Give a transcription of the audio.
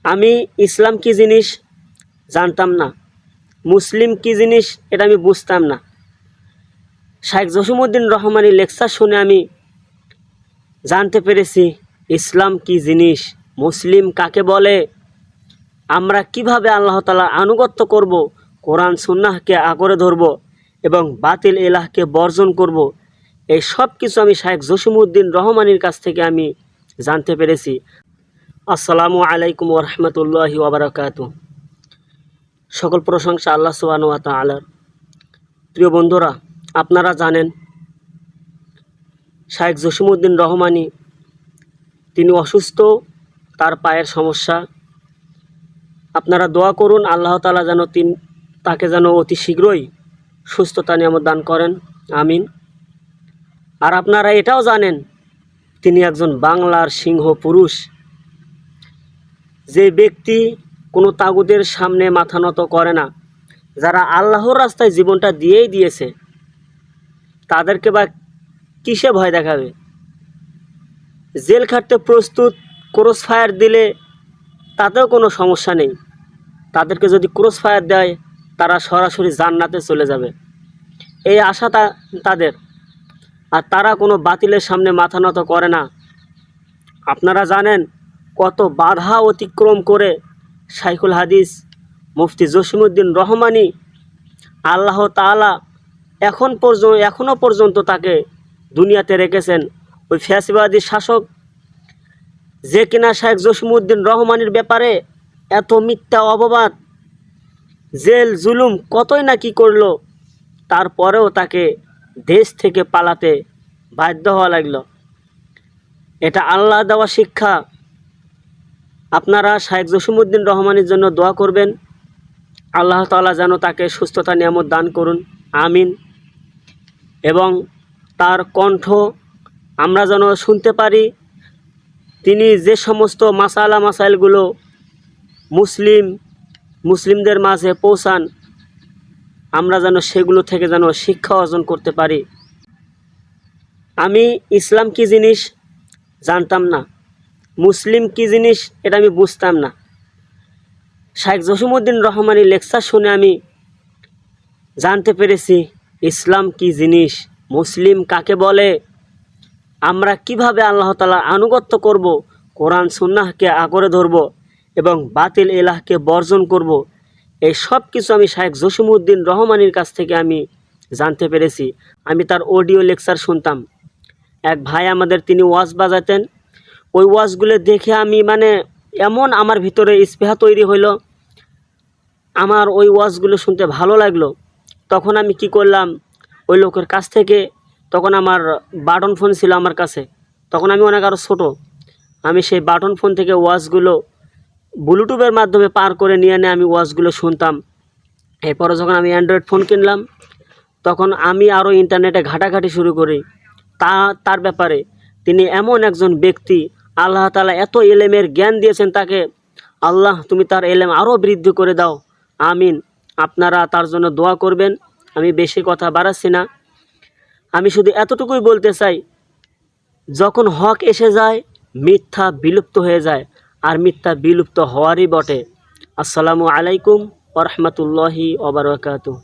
আমি ইসলাম কি জিনিস জানতাম না, মুসলিম কি জিনিস এটা আমি বুঝতাম না। শাইখ জসিমউদ্দিন রহমানের লেকচার শুনে আমি জানতে পেরেছি ইসলাম কি জিনিস, মুসলিম কাকে বলে, আমরা কিভাবে আল্লাহ তাআলার আনুগত্য করব, কোরআন সুন্নাহকে আগরে ধরব এবং বাতিল ইলাহকে বর্জন করব। এই সব কিছু আমি শাইখ জসিমউদ্দিন রহমানের কাছ থেকে আমি জানতে পেরেছি। আসসালামু আলাইকুম ওয়া রাহমাতুল্লাহি ওয়া বারাকাতুহু। সকল প্রশংসা আল্লাহ সুবহানাহু ওয়া তাআলার। প্রিয় বন্ধুরা, আপনারা জানেন শাইখ জসিমউদ্দিন রহমানী তিনি অসুস্থ, তার পায়ের সমস্যা। আপনারা দোয়া করুন আল্লাহ তাআলা যেন তাকে যেন অতি শীঘ্রই সুস্থতা নিয়ামত দান করেন, আমিন। আর আপনারা এটাও জানেন তিনি একজন বাংলার সিংহ পুরুষ, যে ব্যক্তি কোনো তাগুদের সামনে মাথা নত করে না। যারা আল্লাহর রাস্তায় জীবনটা দিয়েই দিয়েছে তাদেরকে বা কিসে ভয় দেখাবে? জেল খাটতে প্রস্তুত, ক্রস ফায়ার দিলে তাতেও কোনো সমস্যা নেই। তাদেরকে যদি ক্রস ফায়ার দেয় তারা সরাসরি জান্নাতে চলে যাবে, এই আশা তাদের। আর তারা কোনো বাতিলের সামনে মাথা নত করে না। আপনারা জানেন কত বাধা অতিক্রম করে শাইখুল হাদিস মুফতি জসিমউদ্দিন রহমানী আল্লাহ তাআলা এখনও পর্যন্ত তাকে দুনিয়াতে রেখেছেন। ওই ফ্যাসিবাদী শাসক যে কিনা শাইখ জসিমউদ্দিন রহমানীর ব্যাপারে এত মিথ্যা অপবাদ, জেল জুলুম কতই না কি করলো, তারপরেও তাকে দেশ থেকে পালাতে বাধ্য হওয়া লাগলো। এটা আল্লাহ দেওয়া শিক্ষা। আপনারা শাইখ জসিমউদ্দিন রহমানের জন্য দোয়া করবেন, আল্লাহ তাআলা যেন তাকে সুস্থতা নিয়ামত দান করুন, আমিন। এবং তার কণ্ঠ আমরা যেন শুনতে পারি, তিনি যে সমস্ত মাসাইলগুলো মুসলিমদের মাঝে পৌঁছান, আমরা যেন সেগুলো থেকে যেন শিক্ষা অর্জন করতে পারি। আমি ইসলাম কি জিনিস জানতাম না, মুসলিম কি জিনিস এটা আমি বুঝতাম না। শাইখ জসিমউদ্দিন রহমানের লেকচার শুনে আমি জানতে পেরেছি ইসলাম কি জিনিস, মুসলিম কাকে বলে, আমরা কিভাবে আল্লাহ তাআলার আনুগত্য করব, কোরআন সুন্নাহকে আগরে ধরব এবং বাতিল ইলাহকে বর্জন করব। এই সব কিছু আমি শাইখ জসিমউদ্দিন রহমানের কাছ থেকে আমি জানতে পেরেছি। আমি তার অডিও লেকচার শুনতাম। এক ভাই আমাদের তিনি ওয়াজ বাজাতেন, ওই ওয়াজগুলো দেখে আমি এমন আমার ভিতরে স্পৃহা তৈরি হইল, আমার ওই ওয়াজগুলো শুনতে ভালো লাগলো। তখন আমি কি করলাম, ওই লোকের কাছ থেকে, তখন আমার বাটন ফোন ছিল আমার কাছে, তখন আমি অনেক আরও ছোটো, আমি সেই বাটন ফোন থেকে ওয়াজগুলো ব্লুটুথের মাধ্যমে পার করে নিয়ে আমি ওয়াজগুলো শুনতাম। এরপরে যখন আমি অ্যান্ড্রয়েড ফোন কিনলাম তখন আমি আরও ইন্টারনেটে ঘাটাঘাটি শুরু করি তার ব্যাপারে। তিনি এমন একজন ব্যক্তি, আল্লাহ তাআলা এত এলেমের জ্ঞান দিয়েছেন তাকে, আল্লাহ তুমি তার এলেম আরও বৃদ্ধি করে দাও, আমিন। আপনারা তার জন্য দোয়া করবেন। আমি বেশি কথা বাড়াচ্ছি না, আমি শুধু এতটুকুই বলতে চাই, যখন হক এসে যায় মিথ্যা বিলুপ্ত হয়ে যায়, আর মিথ্যা বিলুপ্ত হওয়ারই বটে। আসসালামু আলাইকুম ওয়া রাহমাতুল্লাহি ওয়া বারাকাতুহু।